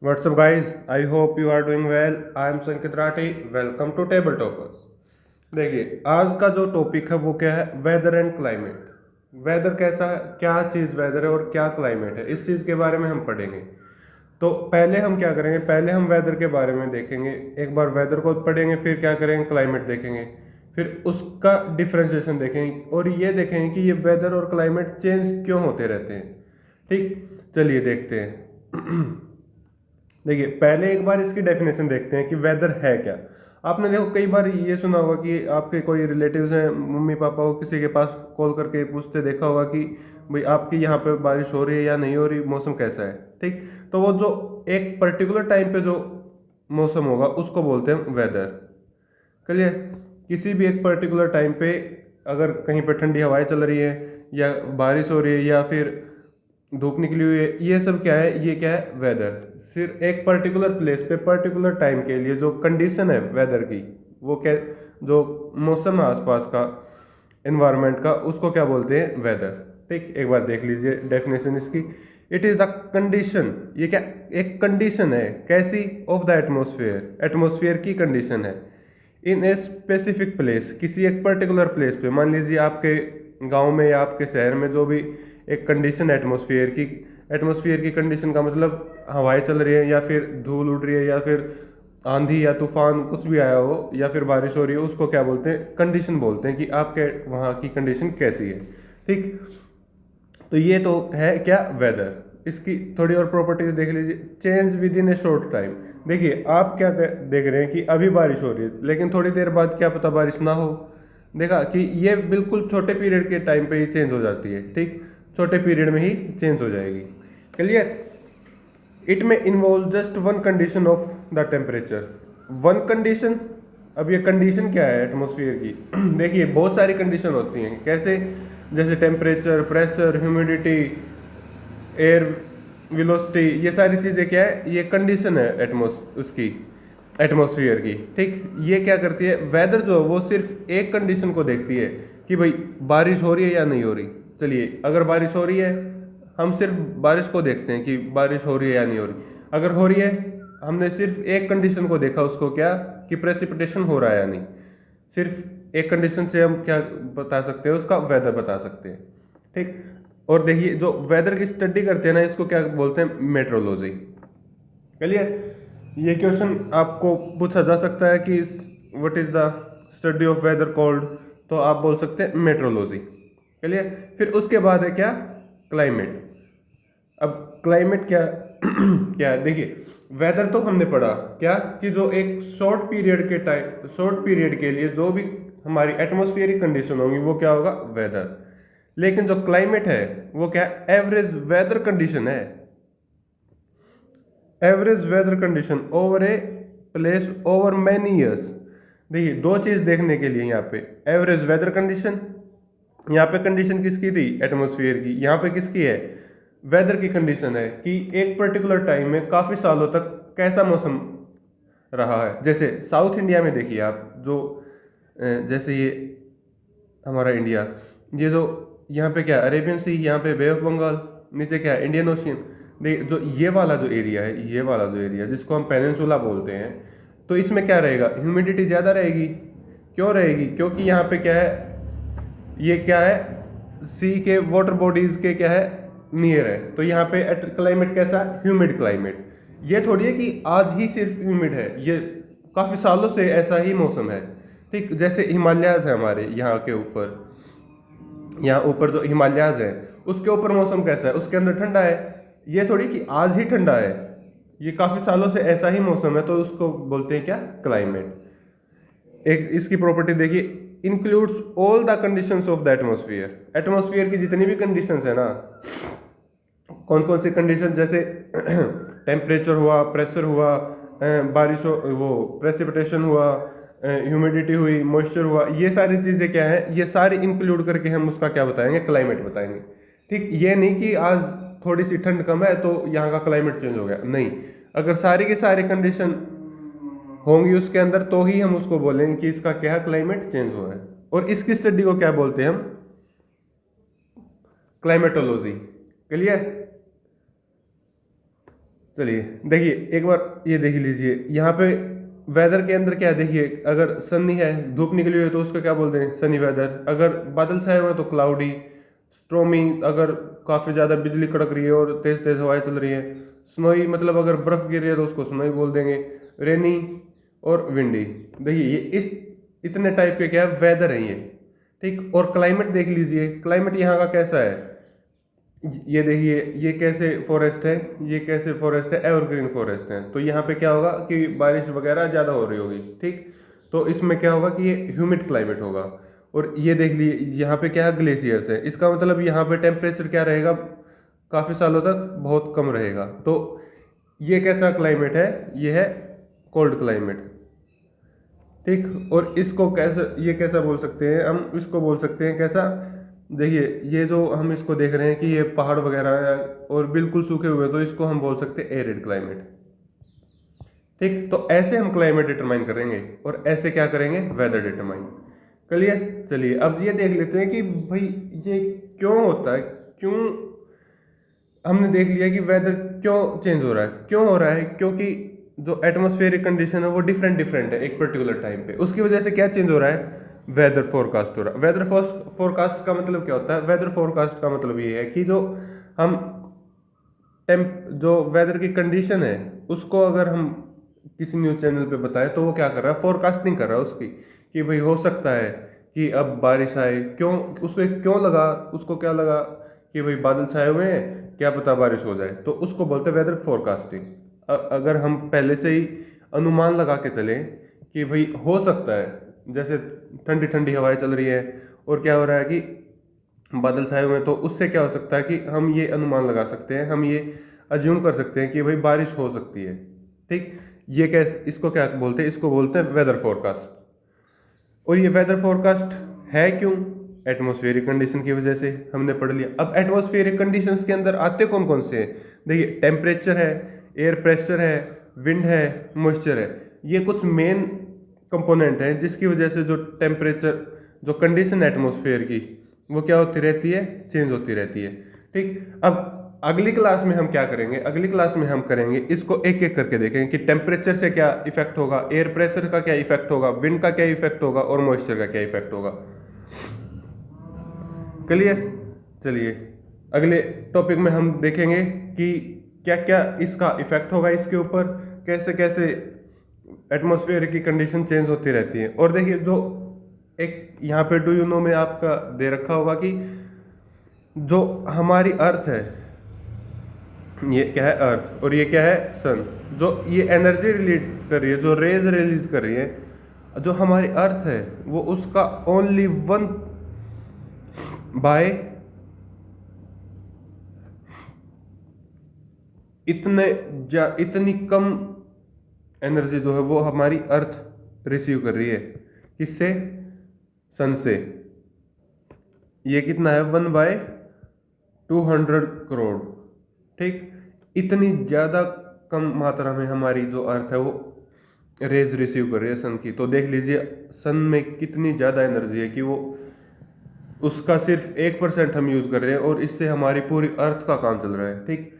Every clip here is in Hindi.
What's up, guys? I hope you are doing well. I am Sanket Rathi. Welcome to Table Toppers. देखिए आज का जो टॉपिक है वो क्या है, वेदर एंड क्लाइमेट। वेदर कैसा है, क्या चीज़ वेदर है और क्या क्लाइमेट है, इस चीज़ के बारे में हम पढ़ेंगे। तो पहले हम क्या करेंगे, पहले हम वेदर के बारे में देखेंगे, एक बार वेदर को पढ़ेंगे, फिर क्या करेंगे, क्लाइमेट देखेंगे, फिर उसका डिफ्रेंशिएशन देखेंगे और ये देखेंगे कि ये वेदर और क्लाइमेट चेंज क्यों होते रहते हैं। ठीक, चलिए देखते हैं। देखिए पहले एक बार इसकी डेफिनेशन देखते हैं कि वेदर है क्या। आपने देखो कई बार ये सुना होगा कि आपके कोई रिलेटिव्स हैं, मम्मी पापा हो, किसी के पास कॉल करके पूछते देखा होगा कि भाई आपकी यहाँ पे बारिश हो रही है या नहीं हो रही, मौसम कैसा है। ठीक, तो वो जो एक पर्टिकुलर टाइम पे जो मौसम होगा उसको बोलते हैं वेदर। क्लियर, किसी भी एक पर्टिकुलर टाइम पे अगर कहीं पे ठंडी हवाएं चल रही है या बारिश हो रही है या फिर धूप निकली हुई है, ये सब क्या है, ये क्या है, वेदर। सिर्फ एक पर्टिकुलर प्लेस पे पर्टिकुलर टाइम के लिए जो कंडीशन है वेदर की, वो क्या, जो मौसम है आसपास का, एनवायरनमेंट का, उसको क्या बोलते हैं, वेदर। ठीक, एक बार देख लीजिए डेफिनेशन इसकी। इट इज़ द कंडीशन, ये क्या, एक कंडीशन है, कैसी, ऑफ द एटमोसफेयर, एटमोसफेयर की कंडीशन है, इन ए स्पेसिफिक प्लेस, किसी एक पर्टिकुलर प्लेस पे। मान लीजिए आपके गांव में या आपके शहर में जो भी एक कंडीशन एटमॉस्फेयर की, एटमॉस्फेयर की कंडीशन का मतलब हवाएं चल रही है या फिर धूल उड़ रही है या फिर आंधी या तूफान कुछ भी आया हो या फिर बारिश हो रही है, उसको क्या बोलते हैं, कंडीशन बोलते हैं कि आपके वहाँ की कंडीशन कैसी है। ठीक, तो ये तो है क्या, वेदर। इसकी थोड़ी और प्रॉपर्टीज देख लीजिए। Change with in A short time. देखिए आप क्या देख रहे हैं कि अभी बारिश हो रही है लेकिन थोड़ी देर बाद क्या पता बारिश ना हो। देखा कि ये बिल्कुल छोटे पीरियड के टाइम पे ही चेंज हो जाती है। ठीक, छोटे पीरियड में ही चेंज हो जाएगी। क्लियर, इट में involve just one condition of the temperature, one condition. अब ये कंडीशन क्या है एटमॉस्फेयर की? देखिए बहुत सारी कंडीशन होती हैं, कैसे, जैसे temperature, pressure, humidity, air velocity, ये सारी चीज़ें क्या है, ये कंडीशन है उसकी, एटमॉस्फेयर की। ठीक, ये क्या करती है, वेदर जो है वो सिर्फ एक कंडीशन को देखती है कि भाई बारिश हो रही है या नहीं हो रही। चलिए अगर बारिश हो रही है, हम सिर्फ बारिश को देखते हैं कि बारिश हो रही है या नहीं हो रही। अगर हो रही है, हमने सिर्फ एक कंडीशन को देखा, उसको क्या, कि प्रेसिपिटेशन हो रहा है या नहीं। सिर्फ एक कंडीशन से हम क्या बता सकते हैं, उसका वेदर बता सकते हैं। ठीक, और देखिए जो वेदर की स्टडी करते हैं ना, इसको क्या बोलते हैं, मेट्रोलॉजी। क्लियर, ये क्वेश्चन आपको पूछा जा सकता है कि what is the study of weather called, तो आप बोल सकते हैं मेट्रोलॉजी। क्लियर, फिर उसके बाद है क्या, क्लाइमेट। अब क्लाइमेट क्या क्या है, देखिए वेदर तो हमने पढ़ा क्या, कि जो एक शॉर्ट पीरियड के टाइम, शॉर्ट पीरियड के लिए जो भी हमारी एटमॉस्फेरिक कंडीशन होंगी वो क्या होगा, वेदर। लेकिन जो क्लाइमेट है वो क्या, एवरेज वेदर कंडीशन है, average weather condition over a place over many years. देखिए दो चीज देखने के लिए यहाँ पे, एवरेज वेदर कंडीशन, यहाँ पे कंडीशन किसकी थी, एटमॉस्फेयर की, यहाँ पे किसकी है, वेदर की कंडीशन है कि एक पर्टिकुलर टाइम में काफी सालों तक कैसा मौसम रहा है। जैसे साउथ इंडिया में देखिए आप, जो जैसे ये हमारा इंडिया, ये जो यहाँ पे क्या, अरेबियन सी, यहाँ पे बे ऑफ बंगाल, नीचे क्या है, इंडियन ओशियन। देख जो ये वाला जो एरिया है, ये वाला जो एरिया जिसको हम पेनिनसुला बोलते हैं, तो इसमें क्या रहेगा, ह्यूमिडिटी ज़्यादा रहेगी। क्यों रहेगी, क्योंकि यहाँ पे क्या है, ये क्या है, सी के वाटर बॉडीज के क्या है, नियर है। तो यहाँ पे क्लाइमेट कैसा, ह्यूमिड क्लाइमेट। ये थोड़ी है कि आज ही सिर्फ ह्यूमिड है, ये काफ़ी सालों से ऐसा ही मौसम है। ठीक, जैसे हिमालयाज है हमारे यहाँ के ऊपर, यहाँ ऊपर जो हिमालयाज है उसके ऊपर मौसम कैसा है, उसके अंदर ठंडा है। ये थोड़ी कि आज ही ठंडा है, ये काफ़ी सालों से ऐसा ही मौसम है, तो उसको बोलते हैं क्या, क्लाइमेट। एक इसकी प्रॉपर्टी देखिए, includes all the conditions of the atmosphere. Atmosphere की जितनी भी कंडीशंस है ना, कौन कौन सी कंडीशन, जैसे टेम्परेचर हुआ, प्रेशर हुआ, बारिश हो, वो प्रेसिपिटेशन हुआ, ह्यूमिडिटी हुई, मॉइस्चर हुआ, ये सारी चीज़ें क्या है, ये सारी इंक्लूड करके हम उसका क्या बताएंगे, क्लाइमेट बताएंगे। ठीक, ये नहीं कि आज थोड़ी सी ठंड कम है तो यहाँ का क्लाइमेट चेंज हो गया, नहीं। अगर सारी की सारी कंडीशन होंगी उसके अंदर तो ही हम उसको बोलेंगे कि इसका क्या है, क्लाइमेट चेंज हुआ है। और इसकी स्टडी को क्या बोलते हैं हम, क्लाइमेटोलॉजी। क्लियर, चलिए देखिए एक बार ये देख लीजिए यहाँ पे वेदर के अंदर क्या है, देखिए अगर सनी है, धूप निकली हुई है, तो उसको क्या बोलते हैं, सनी वेदर। अगर बादल छाए हुए हैं तो क्लाउडी, स्ट्रोमी, अगर काफ़ी ज़्यादा बिजली कड़क रही है और तेज़ तेज़ हवाएं चल रही है। स्नोई मतलब अगर बर्फ़ गिर रही है तो उसको स्नोई बोल देंगे। रेनी और विंडी। देखिए ये इस इतने टाइप के क्या है, वेदर है ये। ठीक, और क्लाइमेट देख लीजिए, क्लाइमेट यहाँ का कैसा है। ये देखिए ये कैसे फॉरेस्ट है, ये कैसे फॉरेस्ट है, एवरग्रीन फॉरेस्ट है। तो यहाँ पे क्या होगा कि बारिश वगैरह ज़्यादा हो रही होगी। ठीक, तो इसमें क्या होगा कि ये ह्यूमिड क्लाइमेट होगा। और ये देख लिए यहाँ पे क्या है, ग्लेशियर्स है। इसका मतलब यहाँ पे टेम्परेचर क्या रहेगा, काफ़ी सालों तक बहुत कम रहेगा। तो ये कैसा क्लाइमेट है, ये है कोल्ड क्लाइमेट। ठीक, और इसको कैसे, ये कैसा बोल सकते हैं हम, इसको बोल सकते हैं कैसा, देखिए ये जो हम इसको देख रहे हैं कि ये पहाड़ वगैरह है और बिल्कुल सूखे हुए, तो इसको हम बोल सकते हैं एरिड क्लाइमेट। ठीक, तो ऐसे हम क्लाइमेट डिटरमाइन करेंगे और ऐसे क्या करेंगे, वेदर डिटरमाइन। क्लियर। चलिए अब ये देख लेते हैं कि भाई ये क्यों होता है, क्यों हमने देख लिया कि वेदर क्यों चेंज हो रहा है। क्यों हो रहा है, क्योंकि जो एटमॉस्फेरिक कंडीशन है वो डिफरेंट डिफरेंट है एक पर्टिकुलर टाइम पे। उसकी वजह से क्या चेंज हो रहा है, वेदर फोरकास्ट हो रहा है। वेदर फोरकास्ट का मतलब क्या होता है, वेदर फोरकास्ट का मतलब ये है कि जो हम जो वेदर की कंडीशन है उसको अगर हम किसी न्यूज़ चैनल पे बताएं तो वो क्या कर रहा है, फोरकास्टिंग कर रहा है उसकी, कि भाई हो सकता है कि अब बारिश आए। क्यों, उसको क्यों लगा, उसको क्या लगा कि भाई बादल छाए हुए हैं, क्या पता बारिश हो जाए, तो उसको बोलते हैं वेदर फोरकास्टिंग। अगर हम पहले से ही अनुमान लगा के चलें कि भाई हो सकता है, जैसे ठंडी ठंडी हवाएं चल रही है और क्या हो रहा है कि बादल छाए हुए हैं, तो उससे क्या हो सकता है कि हम ये अनुमान लगा सकते हैं, हम ये अज्यूम कर सकते हैं कि भाई बारिश हो सकती है। ठीक, ये कैसे, इसको क्या बोलते हैं, इसको बोलते हैं वेदर फोरकास्ट। और ये वेदर फोरकास्ट है क्यों, एटमॉस्फेरिक कंडीशन की वजह से, हमने पढ़ लिया। अब एटमॉस्फेरिक कंडीशंस के अंदर आते कौन कौन से हैं, देखिए टेम्परेचर है, एयर प्रेशर है, विंड है, मॉइस्चर है। ये कुछ मेन कंपोनेंट हैं जिसकी वजह से जो टेम्परेचर, जो कंडीशन एटमॉस्फेयर की, वो क्या होती रहती है, चेंज होती रहती है। ठीक, अब अगली क्लास में हम क्या करेंगे, अगली क्लास में हम करेंगे इसको एक एक करके देखेंगे कि टेम्परेचर से क्या इफेक्ट होगा, एयर प्रेशर का क्या इफेक्ट होगा, विंड का क्या इफेक्ट होगा और मॉइस्चर का क्या इफेक्ट होगा। क्लियर। चलिए अगले टॉपिक में हम देखेंगे कि क्या क्या इसका इफेक्ट होगा, इसके ऊपर कैसे कैसे एटमॉस्फेयर की कंडीशन चेंज होती रहती है। और देखिए जो एक यहाँ पे डू यू नो में आपका दे रखा होगा कि जो हमारी अर्थ है, ये क्या है, अर्थ, और ये क्या है, सन। जो ये एनर्जी रिलीज कर रही है, जो रेज रिलीज कर रही है, जो हमारी अर्थ है, वो उसका ओनली 1/, इतनी कम एनर्जी जो है वो हमारी अर्थ रिसीव कर रही है, किससे, सन से। ये कितना है, 1/200 करोड़। ठीक, इतनी ज़्यादा कम मात्रा में हमारी जो अर्थ है वो रेज रिसीव कर रही है सन की। तो देख लीजिए सन में कितनी ज़्यादा एनर्जी है कि वो उसका सिर्फ 1% हम यूज़ कर रहे हैं और इससे हमारी पूरी अर्थ का काम चल रहा है। ठीक,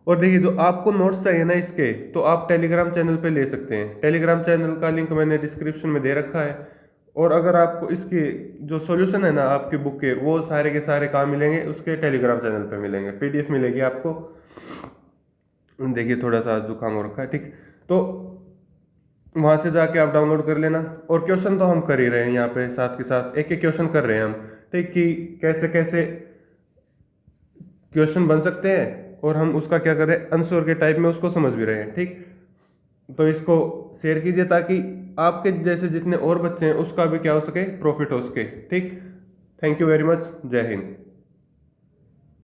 और देखिए जो आपको नोट्स चाहिए ना इसके, तो आप टेलीग्राम चैनल पे ले सकते हैं। टेलीग्राम चैनल का लिंक मैंने डिस्क्रिप्शन में दे रखा है। और अगर आपको इसके जो सॉल्यूशन है ना आपकी बुक के, वो सारे के सारे कहाँ मिलेंगे, उसके टेलीग्राम चैनल पे मिलेंगे, पीडीएफ मिलेगी आपको। देखिए थोड़ा सा जुकाम हो रखा है। ठीक, तो वहाँ से जाके आप डाउनलोड कर लेना। और क्वेश्चन तो हम कर ही रहे हैं यहाँ पे, साथ के साथ एक एक क्वेश्चन कर रहे हैं हम। ठीक, कि कैसे कैसे क्वेश्चन बन सकते हैं और हम उसका क्या कर रहे हैं, आंसर के टाइप में उसको समझ भी रहे हैं। ठीक, तो इसको शेयर कीजिए ताकि आपके जैसे जितने और बच्चे हैं उसका भी क्या हो सके, प्रॉफिट हो सके। ठीक, थैंक यू वेरी मच, जय हिंद।